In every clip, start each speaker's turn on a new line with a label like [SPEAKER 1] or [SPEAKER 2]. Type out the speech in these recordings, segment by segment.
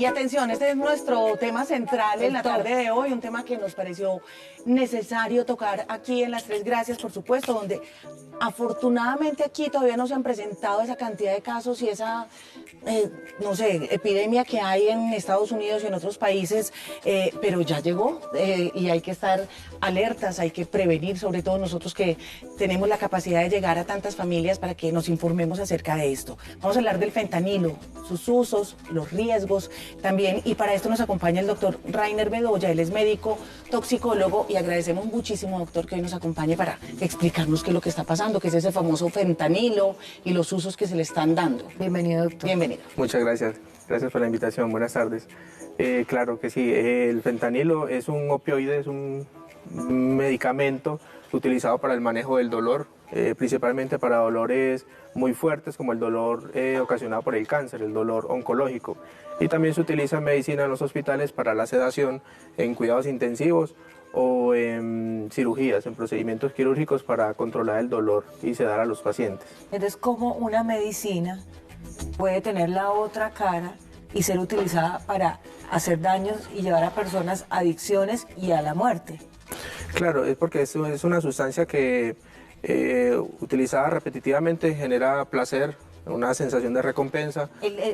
[SPEAKER 1] Y atención, este es nuestro tema central en la tarde de hoy, un tema que nos pareció necesario tocar aquí en Las Tres Gracias, por supuesto, donde afortunadamente aquí todavía no se han presentado esa cantidad de casos y esa, no sé, epidemia que hay en Estados Unidos y en otros países, pero ya llegó y hay que estar alertas, hay que prevenir, sobre todo nosotros que tenemos la capacidad de llegar a tantas familias para que nos informemos acerca de esto. Vamos a hablar del fentanilo, sus usos, los riesgos también, y para esto nos acompaña el doctor Rainer Bedoya. Él es médico toxicólogo y agradecemos muchísimo, doctor, que hoy nos acompañe para explicarnos qué es lo que está pasando, qué es ese famoso fentanilo y los usos que se le están dando.
[SPEAKER 2] Bienvenido, doctor.
[SPEAKER 1] Bienvenido.
[SPEAKER 3] Muchas gracias. Gracias por la invitación. Buenas tardes. Claro que sí, el fentanilo es un opioide, es un medicamento utilizado para el manejo del dolor, principalmente para dolores muy fuertes como el dolor ocasionado por el cáncer, el dolor oncológico. Y también se utiliza en medicina en los hospitales para la sedación, en cuidados intensivos o en cirugías, en procedimientos quirúrgicos para controlar el dolor y sedar a los pacientes.
[SPEAKER 2] Entonces, ¿cómo una medicina puede tener la otra cara y ser utilizada para hacer daños y llevar a personas a adicciones y a la muerte?
[SPEAKER 3] Claro, es porque es una sustancia que utilizada repetitivamente genera placer, una sensación de recompensa.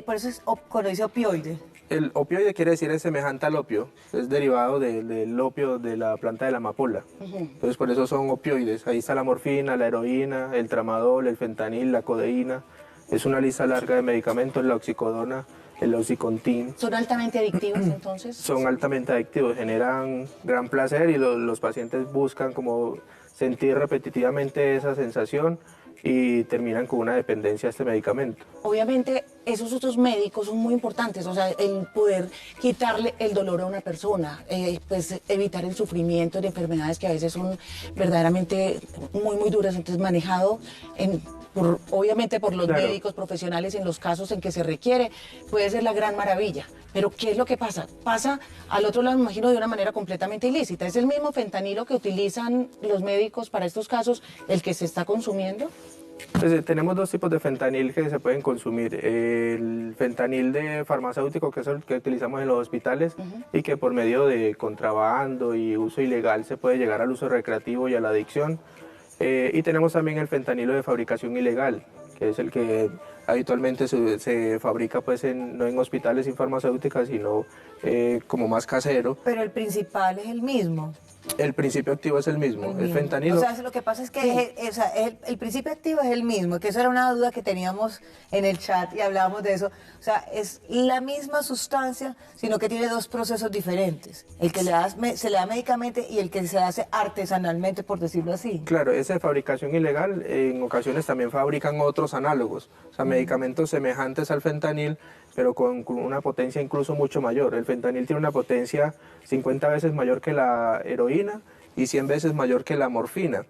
[SPEAKER 2] Por eso es cuando dice opioide.
[SPEAKER 3] El opioide quiere decir es semejante al opio, es derivado del opio de la planta de la amapola. Entonces por eso son opioides. Ahí está la morfina, la heroína, el tramadol, el fentanil, la codeína. Es una lista larga de medicamentos, la oxicodona, el oxycontin.
[SPEAKER 1] ¿Son altamente adictivos entonces?
[SPEAKER 3] Son altamente adictivos, generan gran placer y los pacientes buscan como sentir repetitivamente esa sensación y terminan con una dependencia a este medicamento.
[SPEAKER 1] Obviamente esos otros médicos son muy importantes, o sea, el poder quitarle el dolor a una persona, pues evitar el sufrimiento de enfermedades que a veces son verdaderamente muy duras, entonces manejado obviamente por los médicos profesionales en los casos en que se requiere, puede ser la gran maravilla. Pero ¿qué es lo que pasa? Pasa al otro lado, me imagino, de una manera completamente ilícita. ¿Es el mismo fentanilo que utilizan los médicos para estos casos el que se está consumiendo?
[SPEAKER 3] Pues, tenemos dos tipos de fentanil que se pueden consumir. El fentanil de farmacéutico, que es el que utilizamos en los hospitales y que por medio de contrabando y uso ilegal se puede llegar al uso recreativo y a la adicción. Y tenemos también el fentanilo de fabricación ilegal, que es el que habitualmente se fabrica pues no en hospitales y farmacéuticas, sino como más casero.
[SPEAKER 2] Pero el principal es el mismo.
[SPEAKER 3] El principio activo es el mismo, el fentanilo.
[SPEAKER 2] O sea, lo que pasa es que el principio activo es el mismo, que eso era una duda que teníamos en el chat y hablábamos de eso. O sea, es la misma sustancia, sino que tiene dos procesos diferentes. El que se le da médicamente y el que se hace artesanalmente, por decirlo así.
[SPEAKER 3] Claro, esa de fabricación ilegal, en ocasiones también fabrican otros análogos, o sea, medicamentos semejantes al fentanil, pero con una potencia incluso mucho mayor. El fentanil tiene una potencia 50 veces mayor que la heroína y 100 veces mayor que la morfina.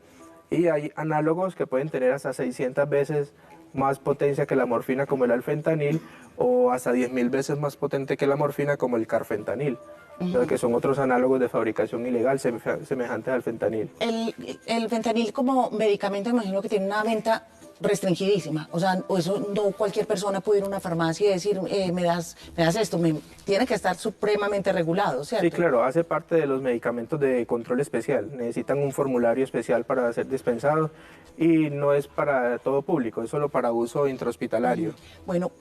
[SPEAKER 3] Y hay análogos que pueden tener hasta 600 veces más potencia que la morfina, como el alfentanil, o hasta 10.000 veces más potente que la morfina, como el carfentanil. O sea, que son otros análogos de fabricación ilegal semejantes al fentanil.
[SPEAKER 1] El fentanil como medicamento, imagino que tiene una venta restringidísima, o sea, eso no cualquier persona puede ir a una farmacia y decir, me das esto, tiene que estar supremamente regulado, ¿cierto?
[SPEAKER 3] Sí, claro, hace parte de los medicamentos de control especial, necesitan un formulario especial para ser dispensados y no es para todo público, es solo para uso intrahospitalario.
[SPEAKER 1] Bueno,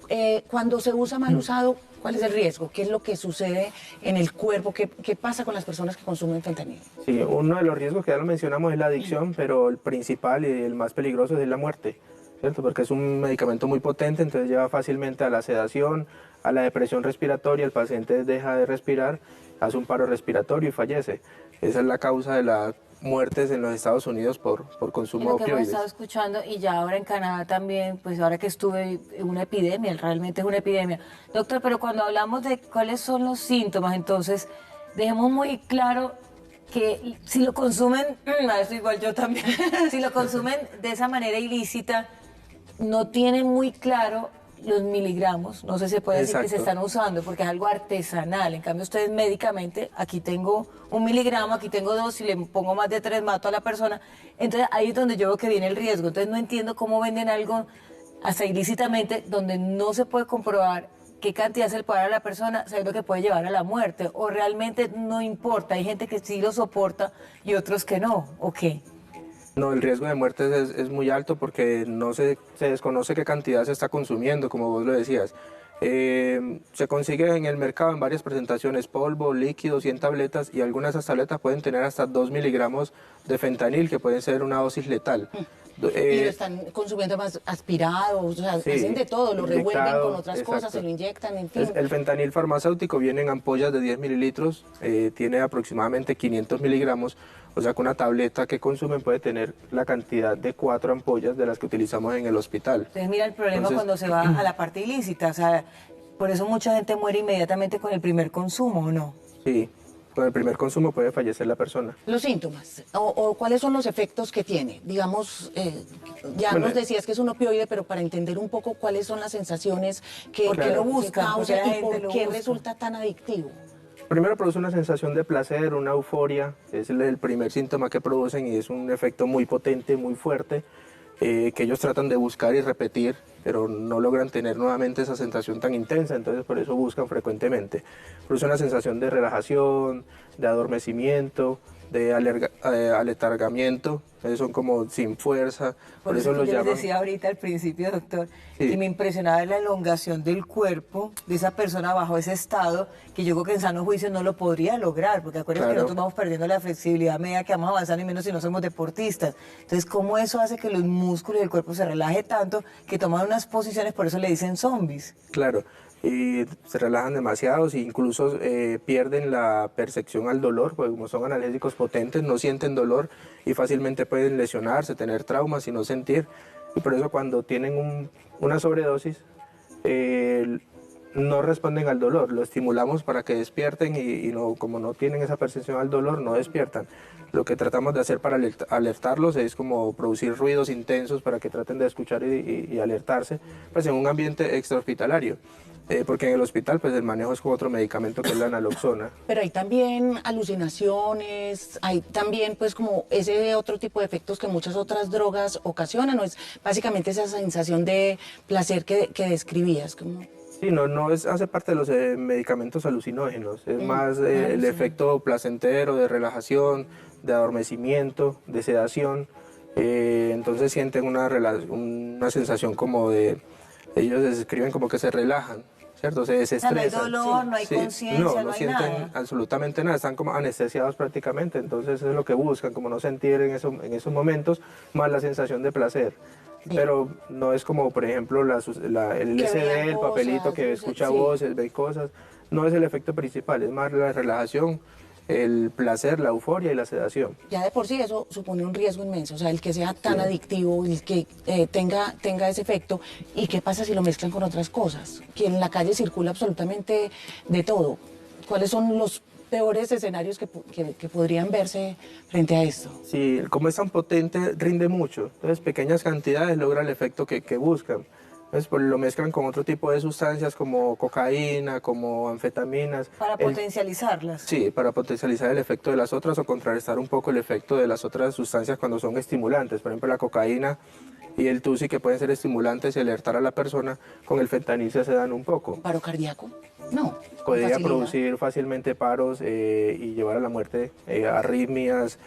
[SPEAKER 1] cuando se usa mal usado, ¿cuál es el riesgo? ¿Qué es lo que sucede en el cuerpo? ¿Qué pasa con las personas que consumen fentanil?
[SPEAKER 3] Sí, uno de los riesgos que ya lo mencionamos es la adicción, pero el principal y el más peligroso es la muerte, ¿cierto? Porque es un medicamento muy potente, entonces lleva fácilmente a la sedación, a la depresión respiratoria, el paciente deja de respirar, hace un paro respiratorio y fallece. Esa es la causa de las muertes en los Estados Unidos por consumo de
[SPEAKER 2] Lo que hemos
[SPEAKER 3] opioides.
[SPEAKER 2] estado escuchando, y ya ahora en Canadá también, pues ahora que estuve, una epidemia, realmente es una epidemia. Doctor, pero cuando hablamos de cuáles son los síntomas, entonces, dejemos muy claro que si lo consumen, eso igual yo también, si lo consumen de esa manera ilícita, no tienen muy claro los miligramos, no sé si se puede decir que se están usando, porque es algo artesanal. En cambio, ustedes médicamente, aquí tengo 1 miligramo, aquí tengo 2, si le pongo más de 3 mato a la persona. Entonces ahí es donde yo veo que viene el riesgo. Entonces no entiendo cómo venden algo hasta ilícitamente, donde no se puede comprobar qué cantidad se le puede dar a la persona, sabiendo que puede llevar a la muerte, o realmente no importa, hay gente que sí lo soporta y otros que no, ¿o qué?
[SPEAKER 3] No, el riesgo de muerte es muy alto porque no se desconoce qué cantidad se está consumiendo, como vos lo decías. Se consigue en el mercado en varias presentaciones, polvo, líquidos y en tabletas, y algunas de esas tabletas pueden tener hasta 2 miligramos de fentanil, que puede ser una dosis letal.
[SPEAKER 1] Y lo están consumiendo más aspirado, o sea,
[SPEAKER 3] Sí,
[SPEAKER 1] hacen de todo, lo revuelven
[SPEAKER 3] inyectado,
[SPEAKER 1] con otras cosas,
[SPEAKER 3] exacto.
[SPEAKER 1] se lo inyectan, en fin.
[SPEAKER 3] El fentanil farmacéutico viene en ampollas de 10 mililitros, tiene aproximadamente 500 miligramos, o sea que una tableta que consumen puede tener la cantidad de 4 ampollas de las que utilizamos en el hospital.
[SPEAKER 2] Entonces mira el problema
[SPEAKER 3] Entonces,
[SPEAKER 2] cuando se va a la parte ilícita, o sea, por eso mucha gente muere inmediatamente con el primer consumo, ¿o no?
[SPEAKER 3] Sí, con el primer consumo puede fallecer la persona.
[SPEAKER 1] Los síntomas, o cuáles son los efectos que tiene. Digamos, ya
[SPEAKER 3] Bueno,
[SPEAKER 1] nos decías que es un opioide, pero para entender un poco cuáles son las sensaciones que,
[SPEAKER 2] ¿Por qué lo buscan?
[SPEAKER 1] causa
[SPEAKER 2] ¿Por qué la
[SPEAKER 1] y
[SPEAKER 2] gente
[SPEAKER 1] por
[SPEAKER 2] lo
[SPEAKER 1] qué
[SPEAKER 2] busca?
[SPEAKER 1] resulta tan adictivo.
[SPEAKER 3] Primero produce una sensación de placer, una euforia, es el primer síntoma que producen y es un efecto muy potente, muy fuerte, que ellos tratan de buscar y repetir, pero no logran tener nuevamente esa sensación tan intensa, entonces por eso buscan frecuentemente. Produce una sensación de relajación, de adormecimiento, de aletargamiento, son como sin fuerza, por eso
[SPEAKER 2] que
[SPEAKER 3] los
[SPEAKER 2] yo les
[SPEAKER 3] llaman...
[SPEAKER 2] decía ahorita al principio, doctor,
[SPEAKER 3] Sí.
[SPEAKER 2] que me impresionaba la elongación del cuerpo de esa persona bajo ese estado, que yo creo que en sano juicio no lo podría lograr, porque acuérdense que
[SPEAKER 3] Claro.
[SPEAKER 2] nosotros vamos perdiendo la flexibilidad a medida que vamos avanzando y menos si no somos deportistas. Entonces, ¿cómo eso hace que los músculos del cuerpo se relaje tanto que toman unas posiciones, por eso le dicen zombies?
[SPEAKER 3] Claro, y se relajan demasiado, e incluso pierden la percepción al dolor, porque como son analgésicos potentes, no sienten dolor y fácilmente pueden lesionarse, tener traumas y no sentir. Y por eso cuando tienen una sobredosis, no responden al dolor, lo estimulamos para que despierten y como no tienen esa percepción al dolor, no despiertan. Lo que tratamos de hacer para alertarlos es como producir ruidos intensos para que traten de escuchar y alertarse, pues en un ambiente extrahospitalario. Porque en el hospital pues el manejo es con otro medicamento que es la naloxona.
[SPEAKER 1] Pero hay también alucinaciones, hay también pues como ese otro tipo de efectos que muchas otras drogas ocasionan, ¿no? Es básicamente esa sensación de placer que describías. Como...
[SPEAKER 3] Sí, no hace parte de los medicamentos alucinógenos, es más el efecto placentero, de relajación, de adormecimiento, de sedación. Entonces sienten una sensación como de, ellos describen como que se relajan, ¿cierto? Se desestresan.
[SPEAKER 2] No hay dolor, no hay conciencia, no hay
[SPEAKER 3] sienten
[SPEAKER 2] nada.
[SPEAKER 3] absolutamente nada, están como anestesiados prácticamente, entonces es lo que buscan, como no sentir en esos momentos, más la sensación de placer. Pero no es como, por ejemplo, el LSD, el papelito
[SPEAKER 1] cosas,
[SPEAKER 3] que escucha
[SPEAKER 1] sí.
[SPEAKER 3] voces, ve cosas. No es el efecto principal, es más la relajación, el placer, la euforia y la sedación.
[SPEAKER 1] Ya de por sí eso supone un riesgo inmenso, o sea, el que sea tan adictivo, el que tenga ese efecto. ¿Y qué pasa si lo mezclan con otras cosas? Que en la calle circula absolutamente de todo. ¿Cuáles son los peores escenarios que podrían verse frente a esto?
[SPEAKER 3] Sí, como es tan potente, rinde mucho. Entonces, pequeñas cantidades logra el efecto que buscan. Entonces, pues, lo mezclan con otro tipo de sustancias como cocaína, como anfetaminas.
[SPEAKER 2] Para potencializarlas.
[SPEAKER 3] Sí, para potencializar el efecto de las otras o contrarrestar un poco el efecto de las otras sustancias cuando son estimulantes. Por ejemplo, la cocaína y el tusi, que pueden ser estimulantes y alertar a la persona, con el fentanil se dan un poco.
[SPEAKER 1] ¿Paro cardíaco? No. con
[SPEAKER 3] Podría
[SPEAKER 1] facilidad.
[SPEAKER 3] producir fácilmente paros y llevar a la muerte, arritmias,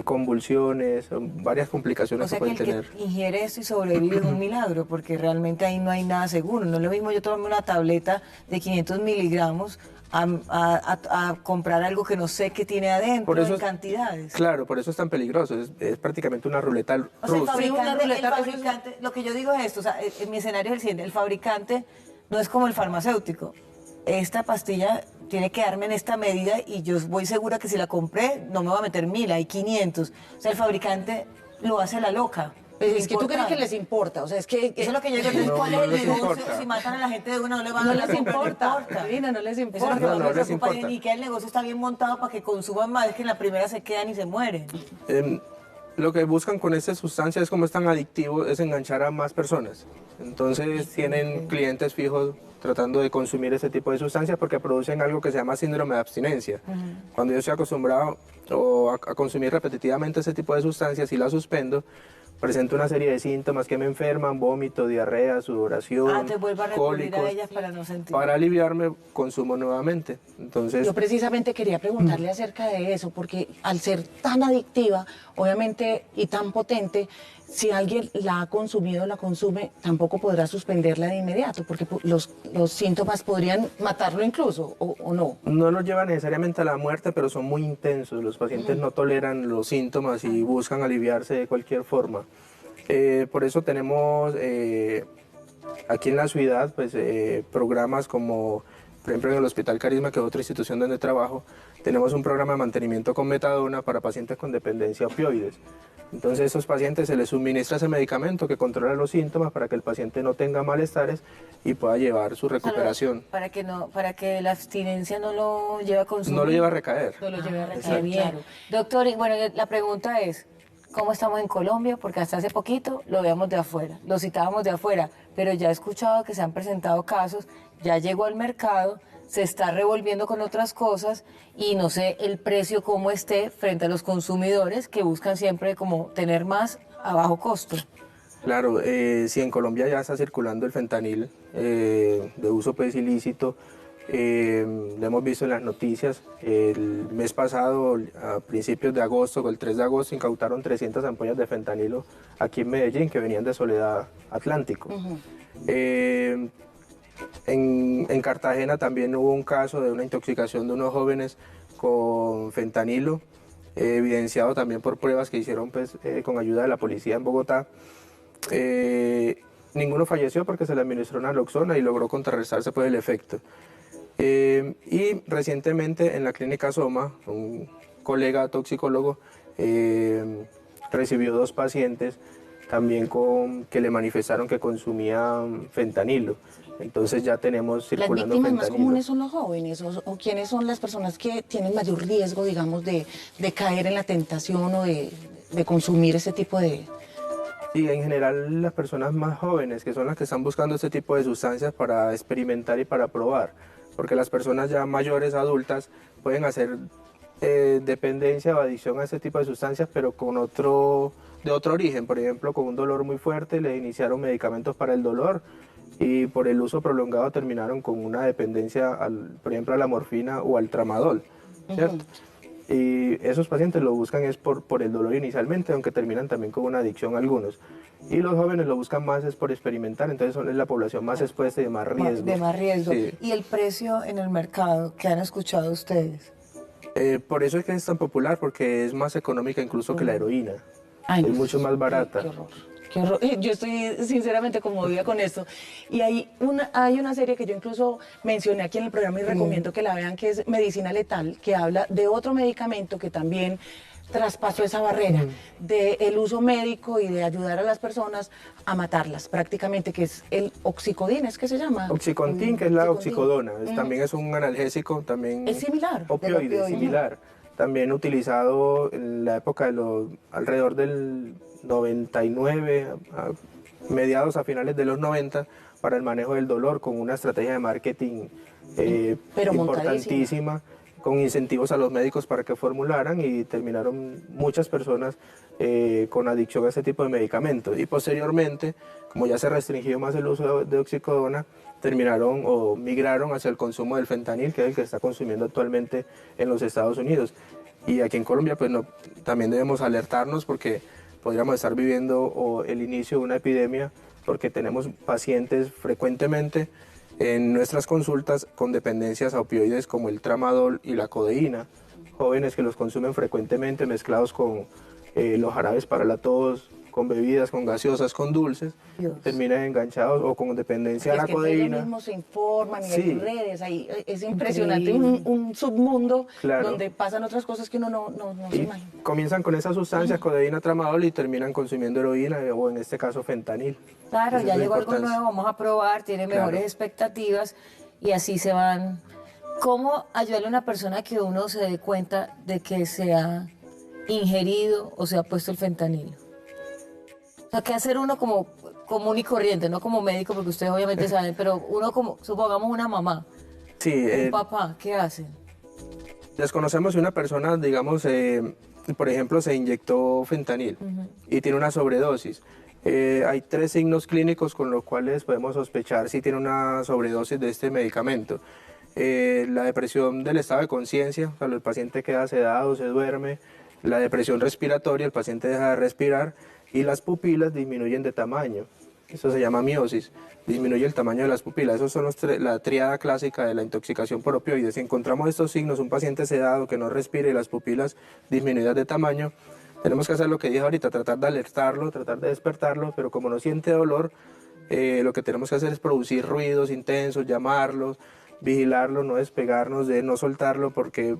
[SPEAKER 3] convulsiones, varias complicaciones
[SPEAKER 2] O sea
[SPEAKER 3] que
[SPEAKER 2] que
[SPEAKER 3] pueden
[SPEAKER 2] el
[SPEAKER 3] tener.
[SPEAKER 2] que ingiere esto y sobrevive es un milagro, porque realmente ahí no hay nada seguro. No es lo mismo yo tomarme una tableta de 500 miligramos a comprar algo que no sé qué tiene adentro
[SPEAKER 3] Por eso
[SPEAKER 2] en
[SPEAKER 3] es-
[SPEAKER 2] cantidades.
[SPEAKER 3] Claro, por eso es tan peligroso, es prácticamente una ruleta
[SPEAKER 2] O sea, el
[SPEAKER 3] rusa.
[SPEAKER 2] fabricante, lo que yo digo es esto, o sea, en mi escenario es el siguiente, el fabricante no es como el farmacéutico. Esta pastilla tiene que darme en esta medida y yo voy segura que si la compré no me va a meter 1000, hay 500. O sea, el fabricante lo hace a la loca.
[SPEAKER 1] Pues
[SPEAKER 2] sin
[SPEAKER 1] es que tú crees
[SPEAKER 2] importar.
[SPEAKER 1] que les importa, o sea, es que...
[SPEAKER 2] Eso es lo que yo digo, entonces,
[SPEAKER 3] No,
[SPEAKER 2] ¿cuál
[SPEAKER 3] no
[SPEAKER 2] es el
[SPEAKER 3] les
[SPEAKER 2] negocio?
[SPEAKER 3] importa.
[SPEAKER 2] Si matan a la gente de una, no le van a
[SPEAKER 1] No
[SPEAKER 2] dar la
[SPEAKER 1] les
[SPEAKER 2] compra,
[SPEAKER 1] importa, Divina, no les
[SPEAKER 2] Eso es lo que
[SPEAKER 1] importa.
[SPEAKER 3] No,
[SPEAKER 2] más
[SPEAKER 3] no
[SPEAKER 2] me
[SPEAKER 3] les
[SPEAKER 2] preocupa,
[SPEAKER 3] importa.
[SPEAKER 2] y que el negocio está bien montado para que consuman más, es que en la primera se quedan y se mueren.
[SPEAKER 3] Lo que buscan con esta sustancia es como es tan adictivo, es enganchar a más personas. Entonces tienen clientes fijos tratando de consumir ese tipo de sustancias porque producen algo que se llama síndrome de abstinencia. Cuando yo estoy acostumbrado a consumir repetitivamente ese tipo de sustancias y las suspendo, presento una serie de síntomas que me enferman, vómito, diarrea, sudoración,
[SPEAKER 2] Te vuelvo a recurrir a
[SPEAKER 3] cólicos.
[SPEAKER 2] ellas para no sentir.
[SPEAKER 3] Para aliviarme, consumo nuevamente. Entonces,
[SPEAKER 1] Yo precisamente quería preguntarle acerca de eso, porque al ser tan adictiva, obviamente, y tan potente, si alguien la ha consumido, la consume, tampoco podrá suspenderla de inmediato, porque los síntomas podrían matarlo incluso, o no.
[SPEAKER 3] no los lleva necesariamente a la muerte, pero son muy intensos. Los pacientes no toleran los síntomas y buscan aliviarse de cualquier forma. Por eso tenemos aquí en la ciudad pues, programas como, por ejemplo, en el Hospital Carisma, que es otra institución donde trabajo, tenemos un programa de mantenimiento con metadona para pacientes con dependencia a opioides. Entonces a esos pacientes se les suministra ese medicamento que controla los síntomas para que el paciente no tenga malestares y pueda llevar su recuperación.
[SPEAKER 2] Para que la abstinencia no lo lleve a consumir.
[SPEAKER 3] No lo lleva a recaer.
[SPEAKER 1] No lo lleve a
[SPEAKER 2] Qué
[SPEAKER 1] recaer,
[SPEAKER 2] bien.
[SPEAKER 1] claro.
[SPEAKER 2] Doctor, y bueno, la pregunta es, ¿cómo estamos en Colombia? Porque hasta hace poquito lo veíamos de afuera, lo citábamos de afuera, pero ya he escuchado que se han presentado casos, ya llegó al mercado, se está revolviendo con otras cosas y no sé el precio cómo esté frente a los consumidores que buscan siempre como tener más a bajo costo.
[SPEAKER 3] Claro, si en Colombia ya está circulando el fentanil de uso pues ilícito, lo hemos visto en las noticias. El mes pasado, a principios de agosto, el 3 de agosto, incautaron 300 ampollas de fentanilo aquí en Medellín que venían de Soledad Atlántico. En Cartagena también hubo un caso de una intoxicación de unos jóvenes con fentanilo, evidenciado también por pruebas que hicieron pues, con ayuda de la policía en Bogotá. Ninguno falleció porque se le administró naloxona y logró contrarrestarse pues, el efecto. Y recientemente en la clínica Soma, un colega toxicólogo recibió 2 pacientes también que le manifestaron que consumían fentanilo. Entonces ya tenemos
[SPEAKER 1] ¿Las
[SPEAKER 3] circulando
[SPEAKER 1] víctimas más
[SPEAKER 3] fentanilo.
[SPEAKER 1] comunes son los jóvenes o quiénes son las personas que tienen mayor riesgo, digamos, de caer en la tentación o de consumir ese tipo de...
[SPEAKER 3] Sí, en general las personas más jóvenes, que son las que están buscando este tipo de sustancias para experimentar y para probar, porque las personas ya mayores, adultas, pueden hacer dependencia o adicción a este tipo de sustancias, pero de otro origen. Por ejemplo, con un dolor muy fuerte le iniciaron medicamentos para el dolor y por el uso prolongado terminaron con una dependencia, por ejemplo, a la morfina o al tramadol, ¿cierto? Y esos pacientes lo buscan es por el dolor inicialmente, aunque terminan también con una adicción algunos. Y los jóvenes lo buscan más es por experimentar, entonces es la población más expuesta y de más riesgo.
[SPEAKER 2] De más riesgo.
[SPEAKER 3] Sí.
[SPEAKER 2] ¿Y el precio en el mercado que han escuchado ustedes?
[SPEAKER 3] Por eso es que es tan popular, porque es más económica incluso que la heroína.
[SPEAKER 1] Ay,
[SPEAKER 3] Es
[SPEAKER 1] no,
[SPEAKER 3] mucho más barata.
[SPEAKER 1] Qué horror. Qué horror. Yo estoy sinceramente conmovida con esto. Y hay una serie que yo incluso mencioné aquí en el programa y recomiendo que la vean, que es Medicina Letal, que habla de otro medicamento que también traspasó esa barrera del uso médico y de ayudar a las personas a matarlas prácticamente, que es el oxicodina, ¿es que se llama?
[SPEAKER 3] Oxycontin, que es la
[SPEAKER 1] Oxycontin.
[SPEAKER 3] oxicodona, también es un analgésico, también
[SPEAKER 1] Es similar.
[SPEAKER 3] opioide,
[SPEAKER 1] Del opioide.
[SPEAKER 3] similar. También utilizado en la época de alrededor del 99, mediados a finales de los 90, para el manejo del dolor, con una estrategia de marketing
[SPEAKER 1] Pero
[SPEAKER 3] importantísima, con incentivos a los médicos para que formularan y terminaron muchas personas con adicción a este tipo de medicamentos. Y posteriormente, como ya se restringió más el uso de oxicodona, terminaron o migraron hacia el consumo del fentanil, que es el que está consumiendo actualmente en los Estados Unidos. Y aquí en Colombia pues también debemos alertarnos porque podríamos estar viviendo el inicio de una epidemia, porque tenemos pacientes frecuentemente en nuestras consultas con dependencias a opioides como el tramadol y la codeína, jóvenes que los consumen frecuentemente mezclados con los jarabes para la tos, con bebidas, con gaseosas, con dulces,
[SPEAKER 2] Dios.
[SPEAKER 3] terminan enganchados o con dependencia a la
[SPEAKER 1] Es que entre ellos
[SPEAKER 3] codeína.
[SPEAKER 1] mismos se informan y
[SPEAKER 3] Sí.
[SPEAKER 1] hay redes, es impresionante,
[SPEAKER 2] Increíble.
[SPEAKER 1] un submundo
[SPEAKER 3] Claro.
[SPEAKER 1] donde pasan otras cosas que uno no se
[SPEAKER 3] Y
[SPEAKER 1] imagina.
[SPEAKER 3] comienzan con esas sustancias, codeína, tramadol, y terminan consumiendo heroína o en este caso fentanil.
[SPEAKER 2] Claro,
[SPEAKER 3] Esa
[SPEAKER 2] ya
[SPEAKER 3] es la
[SPEAKER 2] llegó algo
[SPEAKER 3] importancia.
[SPEAKER 2] nuevo, vamos a probar, tiene mejores
[SPEAKER 3] Claro.
[SPEAKER 2] expectativas y así se van. ¿Cómo ayudarle a una persona que uno se dé cuenta de que se ha ingerido o se ha puesto el fentanilo? O sea, ¿qué hacer uno como común y corriente, no como médico, porque ustedes obviamente saben, pero uno como, supongamos una mamá,
[SPEAKER 3] Sí,
[SPEAKER 2] un papá, ¿qué hacen?
[SPEAKER 3] desconocemos si una persona, digamos, por ejemplo, se inyectó fentanil y tiene una sobredosis. Hay 3 signos clínicos con los cuales podemos sospechar si tiene una sobredosis de este medicamento. La depresión del estado de conciencia, o sea, el paciente queda sedado, se duerme. La depresión respiratoria, el paciente deja de respirar y las pupilas disminuyen de tamaño. Eso se llama miosis, disminuye el tamaño de las pupilas. Esos son la tríada clásica de la intoxicación por opioides. Si encontramos estos signos, un paciente sedado que no respira y las pupilas disminuidas de tamaño, tenemos que hacer lo que dije ahorita, tratar de alertarlo, tratar de despertarlo, pero como no siente dolor, lo que tenemos que hacer es producir ruidos intensos, llamarlos, vigilarlo, no despegarnos de no soltarlo porque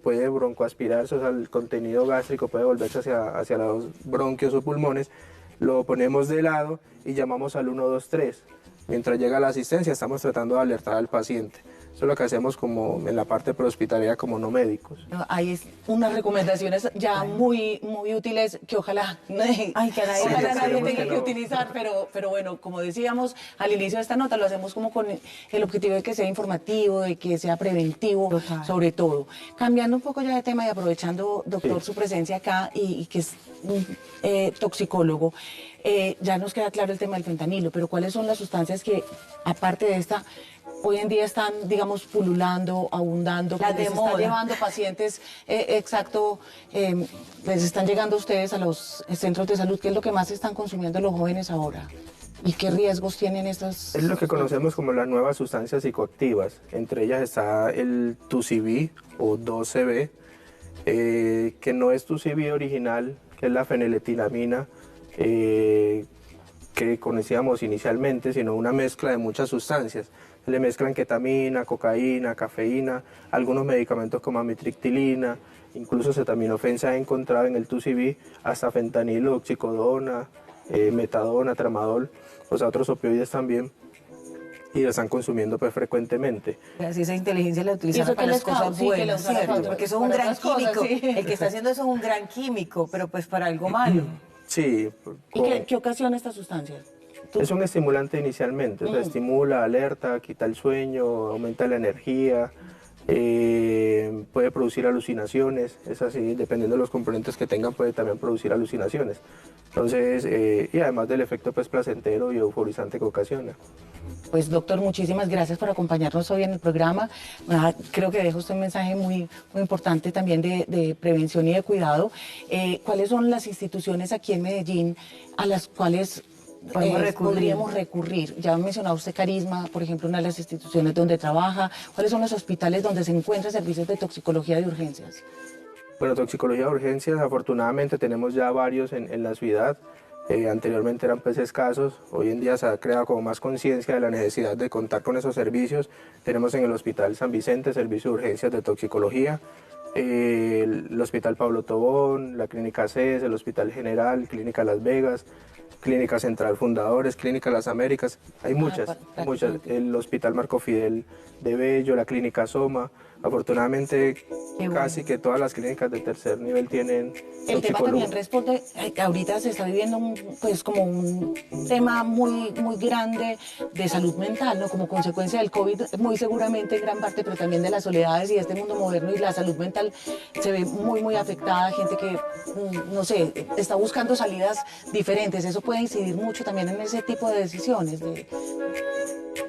[SPEAKER 3] puede broncoaspirarse, o sea, el contenido gástrico puede volverse hacia los bronquios o pulmones. Lo ponemos de lado y llamamos al 123. Mientras llega la asistencia estamos tratando de alertar al paciente. Eso es lo que hacemos como en la parte prehospitalaria como no médicos.
[SPEAKER 1] Hay unas recomendaciones ya muy útiles que ojalá, ojalá nadie tenga que utilizar, pero bueno, como decíamos al inicio de esta nota, lo hacemos como con el objetivo de que sea informativo, de que sea preventivo, sobre todo. Cambiando un poco ya de tema y aprovechando, doctor, su presencia acá y que es toxicólogo, ya nos queda claro el tema del fentanilo, pero ¿cuáles son las sustancias que, aparte de esta, hoy en día están, digamos, pululando, abundando, que les están llevando pacientes, les están llegando a ustedes a los centros de salud? ¿Qué es lo que más están consumiendo los jóvenes ahora? ¿Y qué riesgos tienen estas?
[SPEAKER 3] Es lo que conocemos como las nuevas sustancias psicoactivas. Entre ellas está el 2CB o 2CB, que no es 2CB original, que es la feniletilamina, que conocíamos inicialmente, sino una mezcla de muchas sustancias. Le mezclan ketamina, cocaína, cafeína, algunos medicamentos como amitriptilina, incluso acetaminofén se ha encontrado en el 2CB, hasta fentanilo, oxicodona, metadona, tramadol, o sea, otros opioides también, y lo están consumiendo pues frecuentemente.
[SPEAKER 2] Así esa inteligencia la utilizan para las cosas buenas, ¿cierto? Porque eso es un gran químico. El que está haciendo eso es un gran químico, pero pues para algo malo.
[SPEAKER 3] Sí.
[SPEAKER 1] ¿Y qué ocasiona esta sustancia?
[SPEAKER 3] Es un estimulante inicialmente, o sea, estimula, alerta, quita el sueño, aumenta la energía, puede producir alucinaciones, es así, dependiendo de los componentes que tengan puede también producir alucinaciones. Entonces, y además del efecto pues placentero y euforizante que ocasiona.
[SPEAKER 1] Pues doctor, muchísimas gracias por acompañarnos hoy en el programa. Creo que deja usted un mensaje muy importante también de prevención y de cuidado. ¿Cuáles son las instituciones aquí en Medellín a las cuales podríamos recurrir? Ya ha mencionado usted Carisma, por ejemplo, una de las instituciones donde trabaja. ¿Cuáles son los hospitales donde se encuentran servicios de toxicología de urgencias?
[SPEAKER 3] Bueno, toxicología de urgencias, afortunadamente tenemos ya varios en la ciudad. Anteriormente eran pues escasos, hoy en día se ha creado como más conciencia de la necesidad de contar con esos servicios. Tenemos en el Hospital San Vicente servicio de urgencias de toxicología, el Hospital Pablo Tobón, la Clínica CES, el Hospital General, Clínica Las Vegas, Clínica Central Fundadores, Clínica Las Américas, hay muchas, el Hospital Marco Fidel de Bello, la Clínica Soma. Afortunadamente casi que todas las clínicas de tercer nivel tienen
[SPEAKER 1] el tema también responde, ahorita se está viviendo pues como un tema muy grande de salud mental, ¿no? Como consecuencia del COVID, muy seguramente en gran parte, pero también de las soledades y de este mundo moderno, y la salud mental se ve muy afectada, gente que, no sé, está buscando salidas diferentes. Eso puede incidir mucho también en ese tipo de decisiones, de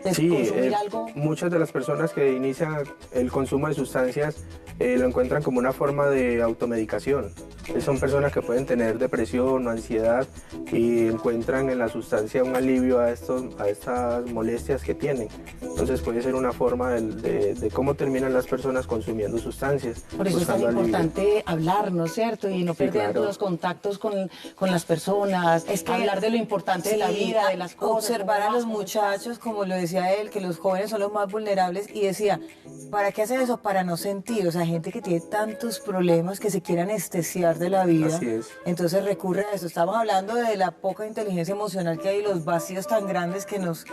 [SPEAKER 1] consumir algo.
[SPEAKER 3] Muchas de las personas que inician el consumo de sustancias lo encuentran como una forma de automedicación. Son personas que pueden tener depresión o ansiedad y encuentran en la sustancia un alivio a estas molestias que tienen. Entonces puede ser una forma de cómo terminan las personas consumiendo sustancias.
[SPEAKER 1] Por eso es tan importante hablar, ¿no es cierto? Y no perder los contactos con las personas, hablar de lo importante de la vida, de las cosas.
[SPEAKER 2] Observar a los muchachos, como lo decía él, que los jóvenes son los más vulnerables, y decía, ¿para qué hacen eso? Para no sentir. O sea, gente que tiene tantos problemas que se quiere anestesiar de la vida.
[SPEAKER 3] Así es.
[SPEAKER 2] Entonces recurre a eso. Estamos hablando de la poca inteligencia emocional que hay, los vacíos tan grandes que nos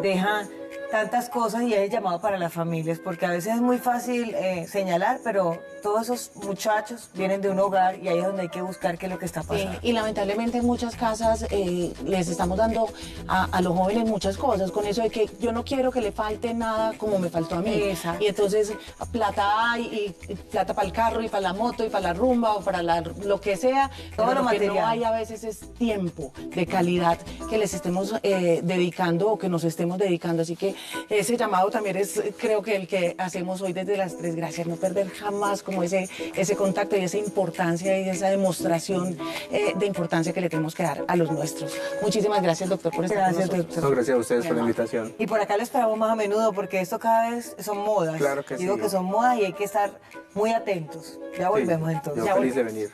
[SPEAKER 2] dejan tantas cosas, y es el llamado para las familias, porque a veces es muy fácil señalar, pero todos esos muchachos vienen de un hogar y ahí es donde hay que buscar qué es lo que está pasando.
[SPEAKER 1] Y lamentablemente en muchas casas les estamos dando a los jóvenes muchas cosas, con eso de que yo yo no quiero que le falte nada como me faltó a mí.
[SPEAKER 2] Exacto.
[SPEAKER 1] Y entonces plata hay, y plata para el carro, y para la moto, y para la rumba, o para lo que sea.
[SPEAKER 2] Todo
[SPEAKER 1] pero
[SPEAKER 2] lo
[SPEAKER 1] que
[SPEAKER 2] material.
[SPEAKER 1] no hay a veces es tiempo de calidad que les estemos dedicando o que nos estemos dedicando. Así que ese llamado también es, creo que el que hacemos hoy desde las Tres Gracias, no perder jamás como ese contacto y esa importancia y esa demostración de importancia que le tenemos que dar a los nuestros. Muchísimas gracias, doctor, por estar
[SPEAKER 2] Gracias,
[SPEAKER 1] con nosotros.
[SPEAKER 3] No, gracias a ustedes por la invitación.
[SPEAKER 2] Y por acá lo esperamos más a menudo porque esto cada vez son modas.
[SPEAKER 3] Claro que
[SPEAKER 2] Digo
[SPEAKER 3] sí.
[SPEAKER 2] que son modas y hay que estar muy atentos. Ya volvemos
[SPEAKER 3] Sí,
[SPEAKER 2] entonces.
[SPEAKER 3] yo
[SPEAKER 2] Ya
[SPEAKER 3] feliz de
[SPEAKER 2] volvemos.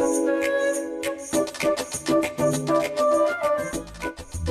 [SPEAKER 3] venir.